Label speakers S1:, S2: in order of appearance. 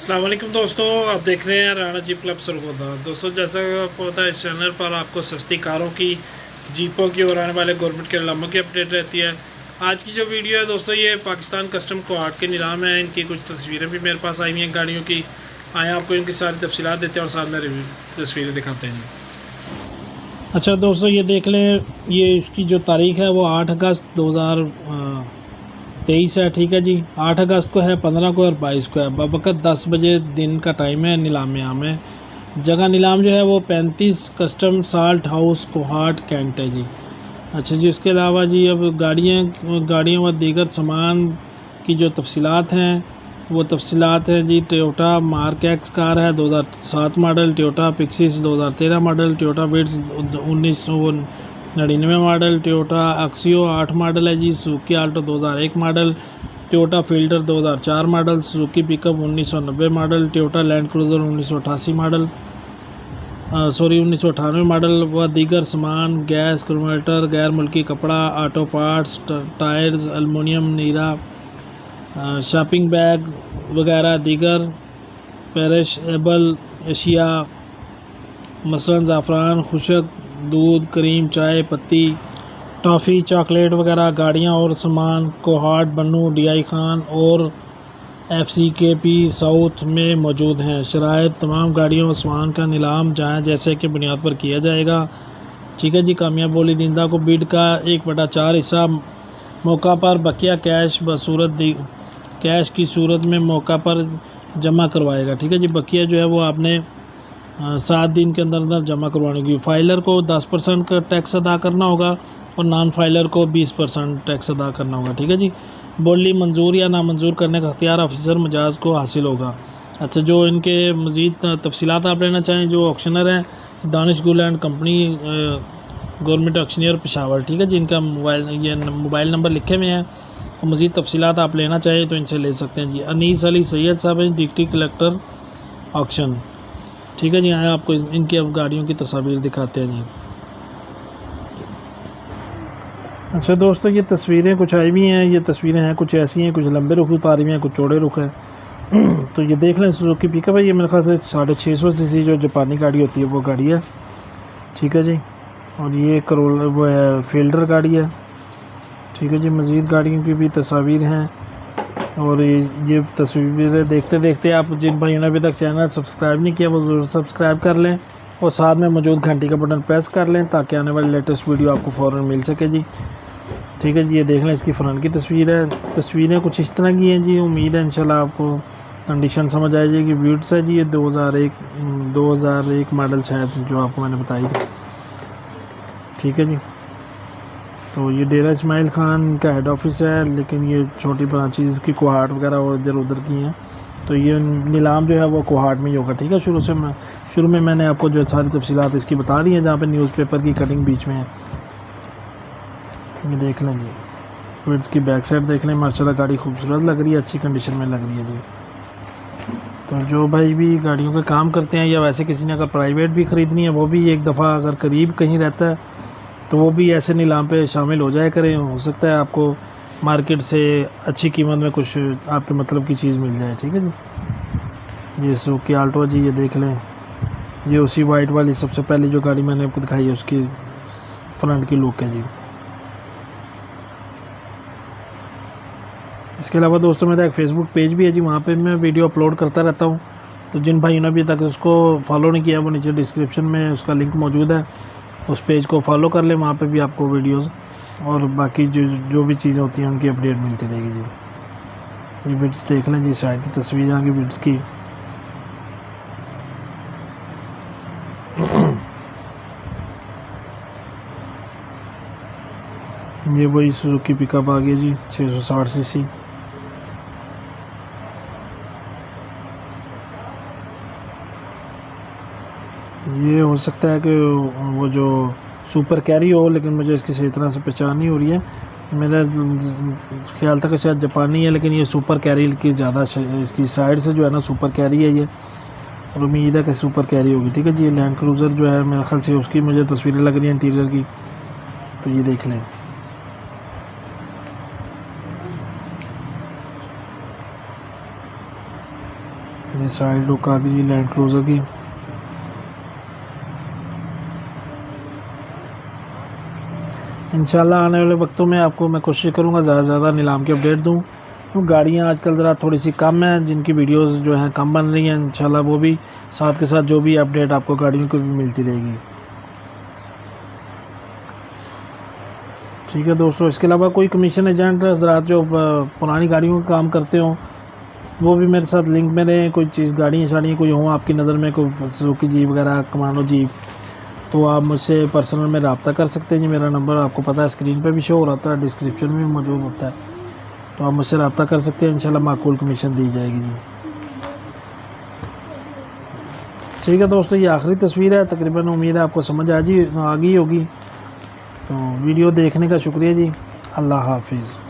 S1: अस्सलाम वालेकुम दोस्तों, आप देख रहे हैं राणा जीप क्लब सरगोदा। दोस्तों, जैसा आपको पता है, इस चैनल पर आपको सस्ती कारों की, जीपों की और आने वाले गवर्नमेंट के नीलामों की अपडेट रहती है। आज की जो वीडियो है दोस्तों, ये पाकिस्तान कस्टम कोआर्ट के नीलाम है। इनकी कुछ तस्वीरें भी मेरे पास आई हुई हैं गाड़ियों की। आए आपको इनकी सारी तफसीलात देते हैं और साथ में रिव्यू तस्वीरें दिखाते हैं। अच्छा दोस्तों, ये देख लें, ये इसकी जो तारीख़ है वो 8 अगस्त 2023 है। ठीक है जी, 8 अगस्त को है, 15 को और 22 को है। बवक़्त 10 बजे दिन का टाइम है। नीलाम में आम है। जगह नीलाम जो है वो 35 custom salt house Kohat cantt है जी। अच्छा जी, उसके अलावा जी अब गाड़ियाँ व दीगर सामान की जो तफसीलात हैं वो तफसीलात हैं जी। टोयोटा मार्क एक्स कार है, 2007 model. Toyota Pixis 2013 model. Toyota Vitz 1999 model. Toyota Axio 8 model है जी। Suzuki Alto 2001 model. Toyota Fielder 2004 model. Suzuki pickup 1990 model. Toyota Land Cruiser 1998 model 1998 model व दीगर सामान, गैस, कन्वर्टर, गैर मुल्की कपड़ा, ऑटो पार्ट्स, टायर्स, एलुमिनियम, नीरा, शॉपिंग बैग वगैरह दीगर पेरिशेबल अशिया मसलन ज़ाफ़रान, खुशक दूध, क्रीम, चाय पत्ती, टॉफ़ी, चॉकलेट वगैरह गाड़ियाँ और सामान कोहाट, बन्नू, DI खान और FCKP साउथ में मौजूद हैं। शराइत: तमाम गाड़ियों और सामान का नीलाम जहाँ जैसे की बुनियाद पर किया जाएगा। ठीक है जी। कामयाब बोली दींदा को बिड का 1/4 हिस्सा मौका पर बकिया कैश की सूरत में मौका पर जमा करवाएगा। ठीक है जी। बकिया जो है वो आपने 7 दिन के अंदर जमा करवानी होगी। फाइलर को 10% का टैक्स अदा करना होगा और नॉन फाइलर को 20% टैक्स अदा करना होगा। ठीक है जी। बोली मंजूर या नामंजूर करने का अख्तियार ऑफिसर मजाज को हासिल होगा। अच्छा, जो इनके मज़ीद तफसीलात आप लेना चाहें, जो ऑक्शनर हैं दानिश गुल and company, government auctioneer Peshawar. ठीक है जी। इनका मोबाइल नंबर लिखे हुए हैं। और मज़ीद तफसीलात आप लेना चाहें तो इनसे ले सकते हैं जी। अनीस अली सैयद साहब हैं, डिप्टी कलेक्टर ऑक्शन। ठीक है जी। आए आपको इनकी अब गाड़ियों की तस्वीर दिखाते हैं जी। अच्छा दोस्तों, ये तस्वीरें कुछ आई हुई हैं। ये तस्वीरें हैं कुछ ऐसी हैं, कुछ लंबे रुख उतारी हुई हैं, कुछ चौड़े रुख हैं। तो ये देख लें, सुजुकी पिकअप है। ये मेरे ख्याल से 650 सीसी जो जापानी गाड़ी होती है वो गाड़ी है। ठीक है जी। और ये करोल वो है, फील्डर गाड़ी है। ठीक है जी। मज़ीद गाड़ियों की भी तस्वीर हैं। और ये तस्वीरें देखते देखते आप जिन भाइयों ने अभी तक चैनल सब्सक्राइब नहीं किया वो ज़रूर सब्सक्राइब कर लें और साथ में मौजूद घंटी का बटन प्रेस कर लें ताकि आने वाली लेटेस्ट वीडियो आपको फ़ौरन मिल सके जी। ठीक है जी। ये देख लें, इसकी फ्रंट की तस्वीर है। तस्वीरें कुछ इस तरह की हैं जी। उम्मीद है इंशाल्लाह आपको कंडीशन समझ आ जाएगी। विट्स है जी, ये 2001 मॉडल शायद जो आपको मैंने बताई थी। ठीक है जी। तो ये डेरा इस्माइल खान का हेड ऑफिस है, लेकिन ये छोटी ब्रांचेज़ की कोहाट वगैरह और इधर उधर की हैं। तो ये नीलाम जो है वो कोहाट में ही होगा। ठीक है। शुरू में मैंने आपको जो सारी तफसीलात इसकी बता दी हैं, जहाँ पे न्यूज़पेपर की कटिंग बीच में है। ये देख लें जी। विड्स की बैक साइड देख लें, माशाल्लाह गाड़ी खूबसूरत लग रही है, अच्छी कंडीशन में लग रही है जी। तो जो भाई भी गाड़ियों का काम करते हैं या वैसे किसी ने अगर प्राइवेट भी ख़रीदनी है, वो भी एक दफ़ा अगर करीब कहीं रहता है तो वो भी ऐसे नीलाम पे शामिल हो जाए करें। हो सकता है आपको मार्केट से अच्छी कीमत में कुछ आपके मतलब की चीज़ मिल जाए। ठीक है जी। ये सुजुकी आल्टो जी, ये देख लें, ये उसी वाइट वाली सबसे पहले जो गाड़ी मैंने आपको दिखाई है उसकी फ्रंट की लुक है जी। इसके अलावा दोस्तों मेरा एक फ़ेसबुक पेज भी है जी, वहाँ पे मैं वीडियो अपलोड करता रहता हूँ। तो जिन भाइयों ने अभी तक उसको फॉलो नहीं किया वो नीचे डिस्क्रिप्शन में उसका लिंक मौजूद है, उस पेज को फॉलो कर लें। वहाँ पे भी आपको वीडियोस और बाकी जो भी चीज़ें होती हैं उनकी अपडेट मिलती रहेगी जी। ये विड्स देख लें जी, साइड की तस्वीर यहाँ की विड्स की। ये वही सुजुकी पिकअप आ गई जी, 660 सीसी। ये हो सकता है कि वो जो सुपर कैरी हो, लेकिन मुझे इसकी सही तरह से पहचान नहीं हो रही है। मेरा ख्याल था कि शायद जापानी है, लेकिन ये सुपर कैरी की ज़्यादा इसकी साइड से जो है ना सुपर कैरी है ये, और उम्मीद है कि सुपर कैरी होगी। ठीक है जी। ये लैंड क्रूज़र जो है मेरे ख्याल से उसकी मुझे तस्वीरें लग रही हैं इंटीरियर की। तो ये देख लें। ये साइड लुक आ गई जी लैंड क्रूज़र की। इंशाल्लाह आने वाले वक्तों में आपको मैं कोशिश करूँगा ज़्यादा से ज़्यादा नीलाम की अपडेट दूँ। तो गाड़ियाँ आजकल ज़रा थोड़ी सी कम हैं, जिनकी वीडियोस जो हैं कम बन रही हैं। इंशाल्लाह वो भी साथ के साथ जो भी अपडेट आपको गाड़ियों की भी मिलती रहेगी। ठीक है दोस्तों, इसके अलावा कोई कमीशन एजेंट हज़रात जो पुरानी गाड़ियों का काम करते हों वो भी मेरे साथ लिंक में रहें। कोई चीज़ गाड़ियाँ शाड़ियाँ कोई हों आपकी नज़र में, कोई सुजुकी जीप वगैरह, कमांडो जीप, तो आप मुझसे पर्सनल में रब्ता कर सकते हैं जी। मेरा नंबर आपको पता है स्क्रीन पे भी शो हो रहा है, डिस्क्रिप्शन में भी मौजूद होता है, तो आप मुझसे रब्ता कर सकते हैं। इंशाल्लाह माकूल कमीशन दी जाएगी जी। ठीक है दोस्तों, ये आखिरी तस्वीर है, तकरीबन उम्मीद है आपको समझ आ गई होगी। तो वीडियो देखने का शुक्रिया जी। अल्लाह हाफिज़।